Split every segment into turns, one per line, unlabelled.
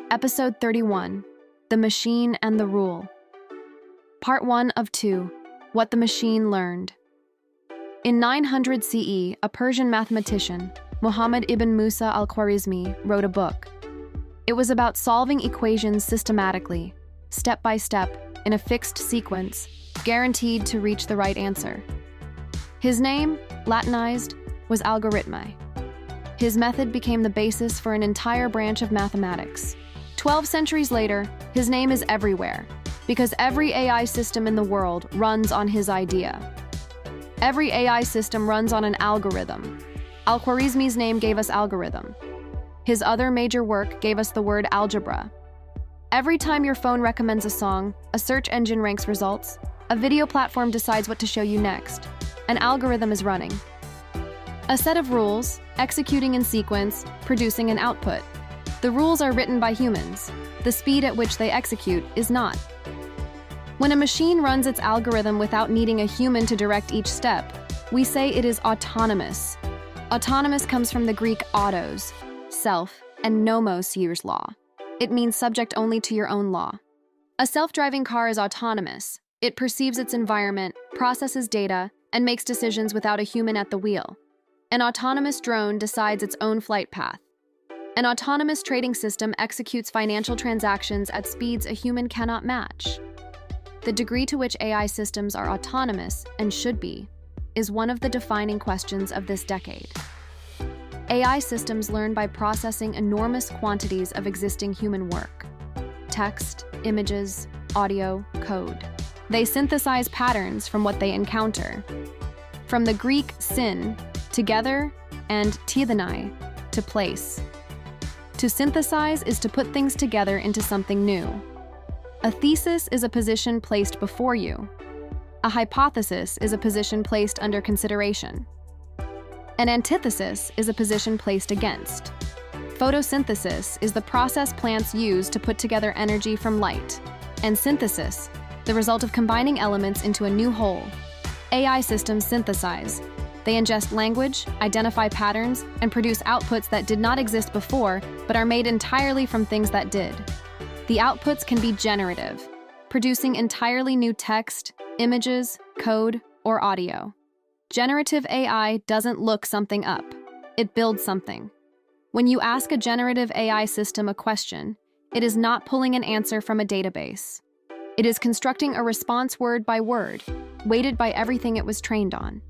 Episode 31, The Machine and the Rule. Part 1 of 2, What the Machine Learned. In 900 CE, a Persian mathematician, Muhammad ibn Musa al-Khwarizmi, wrote a book. It was about solving equations systematically, step by step, in a fixed sequence, guaranteed to reach the right answer. His name, Latinized, was algorithmi. His method became the basis for an entire branch of mathematics. 12 centuries later, his name is everywhere, because every AI system in the world runs on his idea. Every AI system runs on an algorithm. Al-Khwarizmi's name gave us algorithm. His other major work gave us the word algebra. Every time your phone recommends a song, a search engine ranks results, a video platform decides what to show you next, an algorithm is running. A set of rules, executing in sequence, producing an output. The rules are written by humans. The speed at which they execute is not. When a machine runs its algorithm without needing a human to direct each step, we say it is autonomous. Autonomous comes from the Greek autos, self, and nomos, years law. It means subject only to your own law. A self-driving car is autonomous. It perceives its environment, processes data, and makes decisions without a human at the wheel. An autonomous drone decides its own flight path. An autonomous trading system executes financial transactions at speeds a human cannot match. The degree to which AI systems are autonomous, and should be, is one of the defining questions of this decade. AI systems learn by processing enormous quantities of existing human work. Text, images, audio, code. They synthesize patterns from what they encounter. From the Greek syn, together, and tithonai, to place. To synthesize is to put things together into something new. A thesis is a position placed before you. A hypothesis is a position placed under consideration. An antithesis is a position placed against. Photosynthesis is the process plants use to put together energy from light, and synthesis, the result of combining elements into a new whole. AI systems synthesize. They ingest language, identify patterns, and produce outputs that did not exist before, but are made entirely from things that did. The outputs can be generative, producing entirely new text, images, code, or audio. Generative AI doesn't look something up. It builds something. When you ask a generative AI system a question, it is not pulling an answer from a database. It is constructing a response word by word, weighted by everything it was trained on.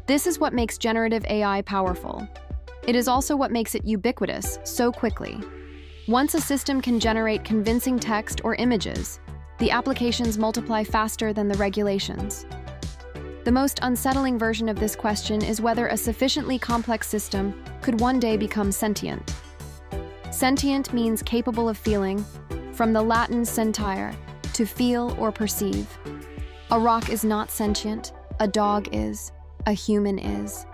This is what makes generative AI powerful. It is also what makes it ubiquitous so quickly. Once a system can generate convincing text or images, the applications multiply faster than the regulations. The most unsettling version of this question is whether a sufficiently complex system could one day become sentient. Sentient means capable of feeling, from the Latin sentire, to feel or perceive. A rock is not sentient, a dog is. A human is.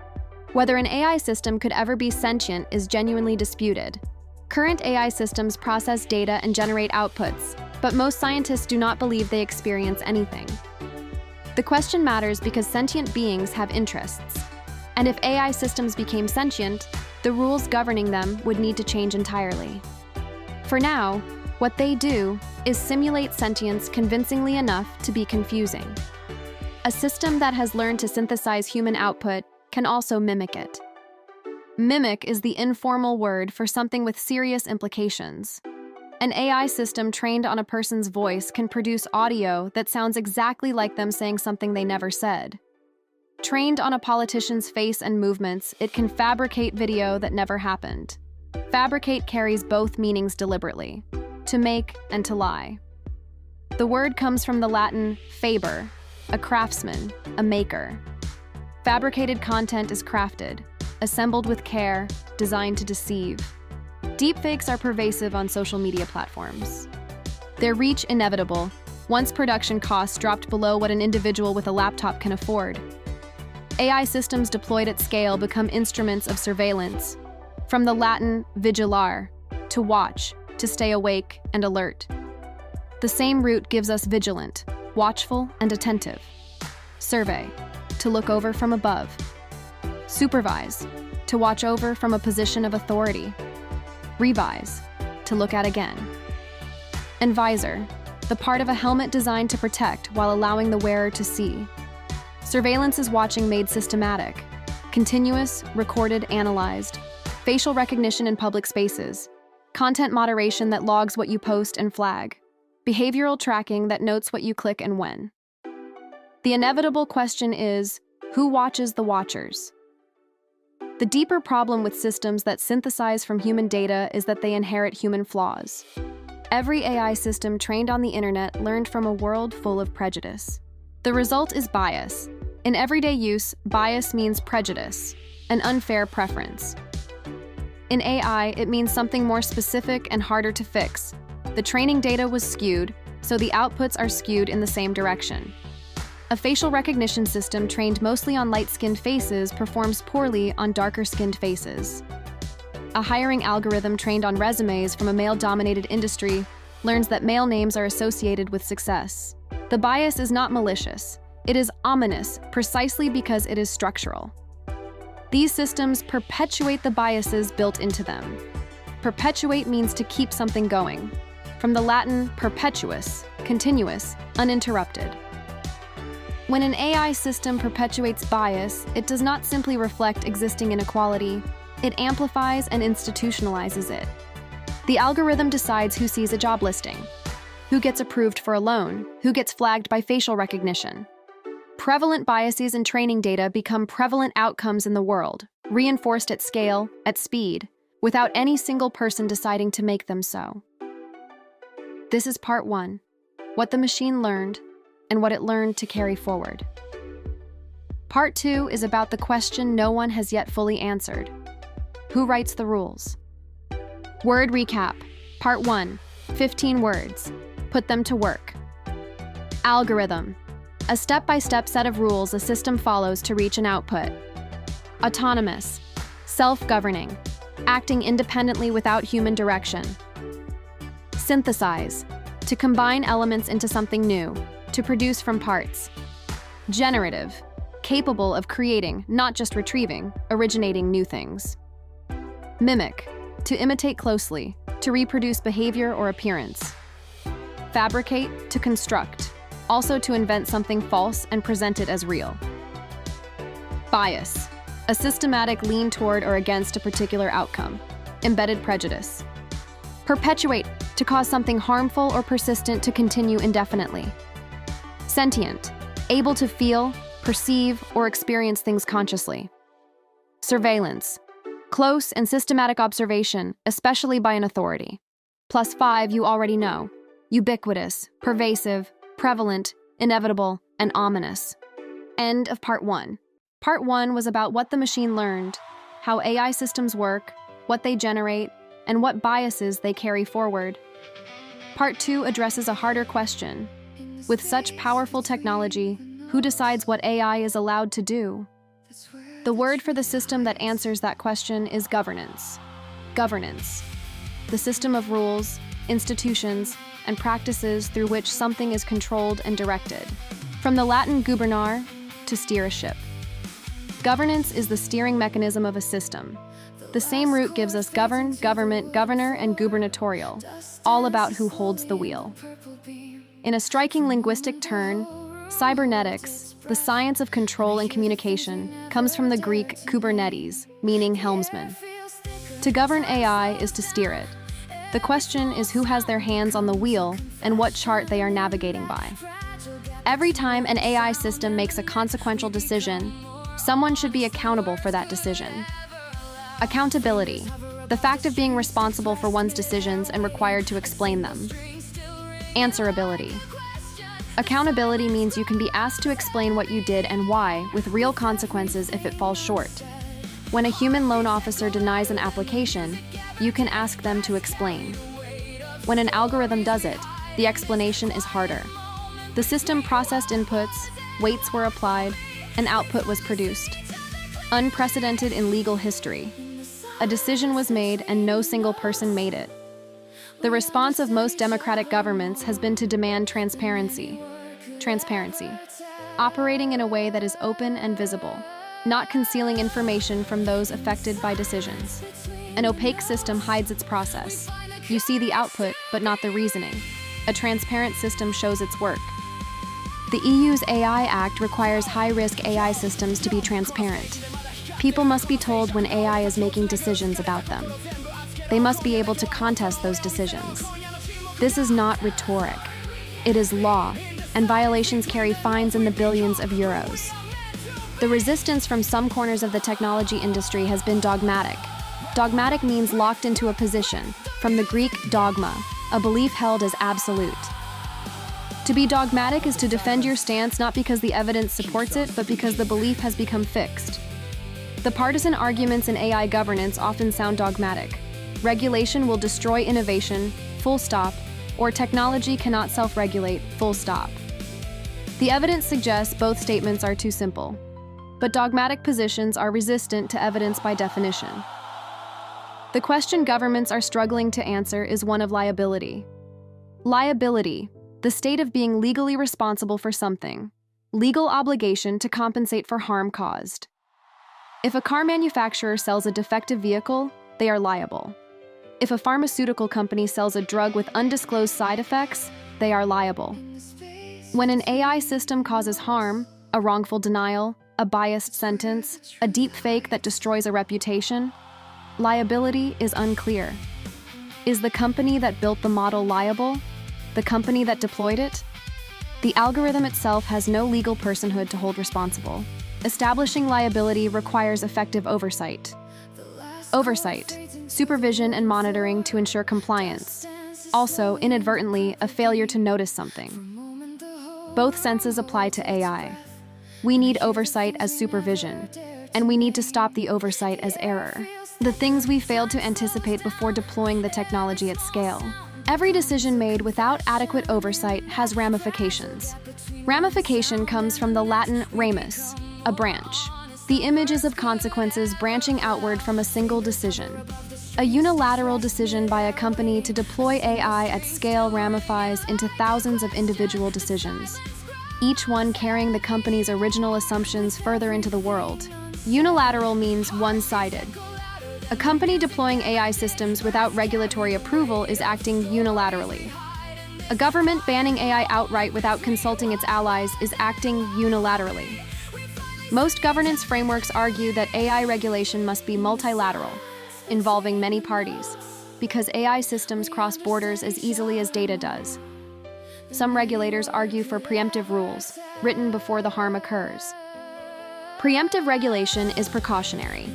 Whether an AI system could ever be sentient is genuinely disputed. Current AI systems process data and generate outputs, but most scientists do not believe they experience anything. The question matters because sentient beings have interests. And if AI systems became sentient, the rules governing them would need to change entirely. For now, what they do is simulate sentience convincingly enough to be confusing. A system that has learned to synthesize human output can also mimic it. Mimic is the informal word for something with serious implications. An AI system trained on a person's voice can produce audio that sounds exactly like them saying something they never said. Trained on a politician's face and movements, it can fabricate video that never happened. Fabricate carries both meanings deliberately, to make and to lie. The word comes from the Latin faber, a craftsman, a maker. Fabricated content is crafted, assembled with care, designed to deceive. Deepfakes are pervasive on social media platforms. Their reach inevitable, once production costs dropped below what an individual with a laptop can afford. AI systems deployed at scale become instruments of surveillance, from the Latin vigilare, to watch, to stay awake and alert. The same root gives us vigilant, watchful and attentive. Survey, to look over from above. Supervise, to watch over from a position of authority. Revise, to look at again. And visor, the part of a helmet designed to protect while allowing the wearer to see. Surveillance is watching made systematic. Continuous, recorded, analyzed. Facial recognition in public spaces. Content moderation that logs what you post and flag. Behavioral tracking that notes what you click and when. The inevitable question is, who watches the watchers? The deeper problem with systems that synthesize from human data is that they inherit human flaws. Every AI system trained on the internet learned from a world full of prejudice. The result is bias. In everyday use, bias means prejudice, an unfair preference. In AI, it means something more specific and harder to fix. The training data was skewed, so the outputs are skewed in the same direction. A facial recognition system trained mostly on light-skinned faces performs poorly on darker-skinned faces. A hiring algorithm trained on resumes from a male-dominated industry learns that male names are associated with success. The bias is not malicious. It is ominous precisely because it is structural. These systems perpetuate the biases built into them. Perpetuate means to keep something going. From the Latin perpetuus, continuous, uninterrupted. When an AI system perpetuates bias, it does not simply reflect existing inequality, it amplifies and institutionalizes it. The algorithm decides who sees a job listing, who gets approved for a loan, who gets flagged by facial recognition. Prevalent biases in training data become prevalent outcomes in the world, reinforced at scale, at speed, without any single person deciding to make them so. This is part 1, what the machine learned and what it learned to carry forward. Part 2 is about the question no one has yet fully answered. Who writes the rules? Word recap. Part 1, 15 words. Put them to work. Algorithm. A step-by-step set of rules a system follows to reach an output. Autonomous. Self-governing. Acting independently without human direction. Synthesize. To combine elements into something new. To produce from parts. Generative. Capable of creating, not just retrieving, originating new things. Mimic. To imitate closely. To reproduce behavior or appearance. Fabricate. To construct. Also to invent something false and present it as real. Bias. A systematic lean toward or against a particular outcome. Embedded prejudice. Perpetuate. To cause something harmful or persistent to continue indefinitely. Sentient. Able to feel, perceive, or experience things consciously. Surveillance. Close and systematic observation, especially by an authority. +5 you already know. Ubiquitous, pervasive, prevalent, inevitable, and ominous. End of part 1. Part 1 was about what the machine learned, how AI systems work, what they generate, and what biases they carry forward. Part 2 addresses a harder question. With such powerful technology, who decides what AI is allowed to do? The word for the system that answers that question is governance. Governance. The system of rules, institutions, and practices through which something is controlled and directed. From the Latin gubernar, to steer a ship. Governance is the steering mechanism of a system. The same root gives us govern, government, governor, and gubernatorial, all about who holds the wheel. In a striking linguistic turn, cybernetics, the science of control and communication, comes from the Greek kubernetes, meaning helmsman. To govern AI is to steer it. The question is who has their hands on the wheel and what chart they are navigating by. Every time an AI system makes a consequential decision, someone should be accountable for that decision. Accountability, the fact of being responsible for one's decisions and required to explain them. Answerability. Accountability means you can be asked to explain what you did and why, with real consequences if it falls short. When a human loan officer denies an application, you can ask them to explain. When an algorithm does it, the explanation is harder. The system processed inputs, weights were applied, and output was produced. Unprecedented in legal history. A decision was made and no single person made it. The response of most democratic governments has been to demand transparency. Transparency. Operating in a way that is open and visible, not concealing information from those affected by decisions. An opaque system hides its process. You see the output, but not the reasoning. A transparent system shows its work. The EU's AI Act requires high-risk AI systems to be transparent. People must be told when AI is making decisions about them. They must be able to contest those decisions. This is not rhetoric. It is law, and violations carry fines in the billions of euros. The resistance from some corners of the technology industry has been dogmatic. Dogmatic means locked into a position, from the Greek dogma, a belief held as absolute. To be dogmatic is to defend your stance not because the evidence supports it, but because the belief has become fixed. The partisan arguments in AI governance often sound dogmatic. Regulation will destroy innovation, full stop, or technology cannot self-regulate, full stop. The evidence suggests both statements are too simple. But dogmatic positions are resistant to evidence by definition. The question governments are struggling to answer is one of liability. Liability, the state of being legally responsible for something. Legal obligation to compensate for harm caused. If a car manufacturer sells a defective vehicle, they are liable. If a pharmaceutical company sells a drug with undisclosed side effects, they are liable. When an AI system causes harm, a wrongful denial, a biased sentence, a deepfake that destroys a reputation, liability is unclear. Is the company that built the model liable? The company that deployed it? The algorithm itself has no legal personhood to hold responsible. Establishing liability requires effective oversight. Oversight, supervision and monitoring to ensure compliance. Also, inadvertently, a failure to notice something. Both senses apply to AI. We need oversight as supervision, and we need to stop the oversight as error. The things we failed to anticipate before deploying the technology at scale. Every decision made without adequate oversight has ramifications. Ramification comes from the Latin ramus, a branch. The images of consequences branching outward from a single decision. A unilateral decision by a company to deploy AI at scale ramifies into thousands of individual decisions, each one carrying the company's original assumptions further into the world. Unilateral means one-sided. A company deploying AI systems without regulatory approval is acting unilaterally. A government banning AI outright without consulting its allies is acting unilaterally. Most governance frameworks argue that AI regulation must be multilateral, involving many parties, because AI systems cross borders as easily as data does. Some regulators argue for preemptive rules, written before the harm occurs. Preemptive regulation is precautionary.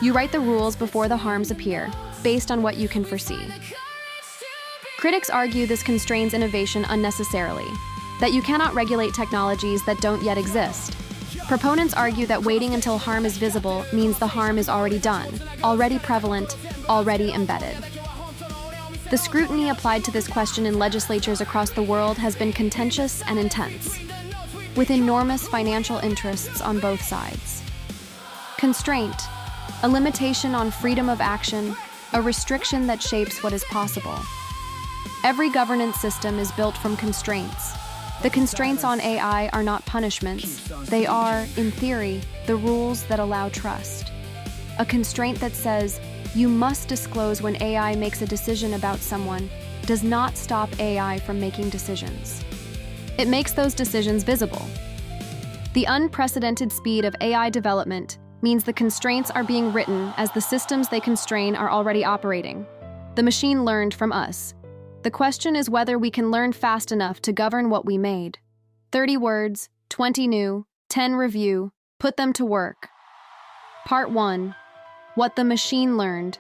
You write the rules before the harms appear, based on what you can foresee. Critics argue this constrains innovation unnecessarily, that you cannot regulate technologies that don't yet exist. Proponents argue that waiting until harm is visible means the harm is already done, already prevalent, already embedded. The scrutiny applied to this question in legislatures across the world has been contentious and intense, with enormous financial interests on both sides. Constraint, a limitation on freedom of action, a restriction that shapes what is possible. Every governance system is built from constraints. The constraints on AI are not punishments. They are, in theory, the rules that allow trust. A constraint that says, you must disclose when AI makes a decision about someone, does not stop AI from making decisions. It makes those decisions visible. The unprecedented speed of AI development means the constraints are being written as the systems they constrain are already operating. The machine learned from us. The question is whether we can learn fast enough to govern what we made. 30 words, 20 new, 10 review, put them to work. Part 1. What the machine learned.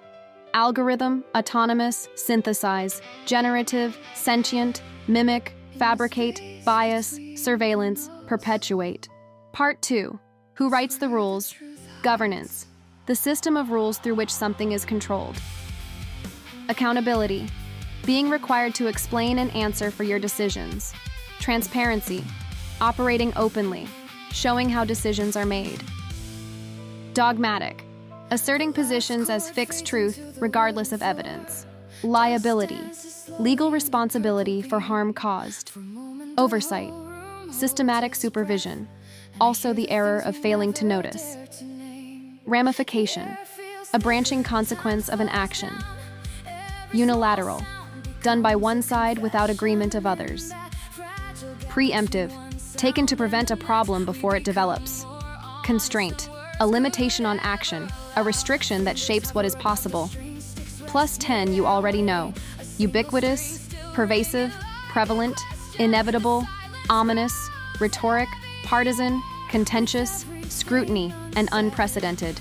Algorithm, autonomous, synthesize, generative, sentient, mimic, fabricate, bias, surveillance, perpetuate. Part 2. Who writes the rules? Governance, the system of rules through which something is controlled. Accountability, being required to explain and answer for your decisions. Transparency, operating openly, showing how decisions are made. Dogmatic, asserting positions as fixed truth regardless of evidence. Liability, legal responsibility for harm caused. Oversight, systematic supervision, also the error of failing to notice. Ramification, a branching consequence of an action. Unilateral, done by one side without agreement of others. Preemptive, taken to prevent a problem before it develops. Constraint, a limitation on action, a restriction that shapes what is possible. Plus 10 you already know: ubiquitous, pervasive, prevalent, inevitable, ominous, rhetoric, partisan, contentious, scrutiny, and unprecedented.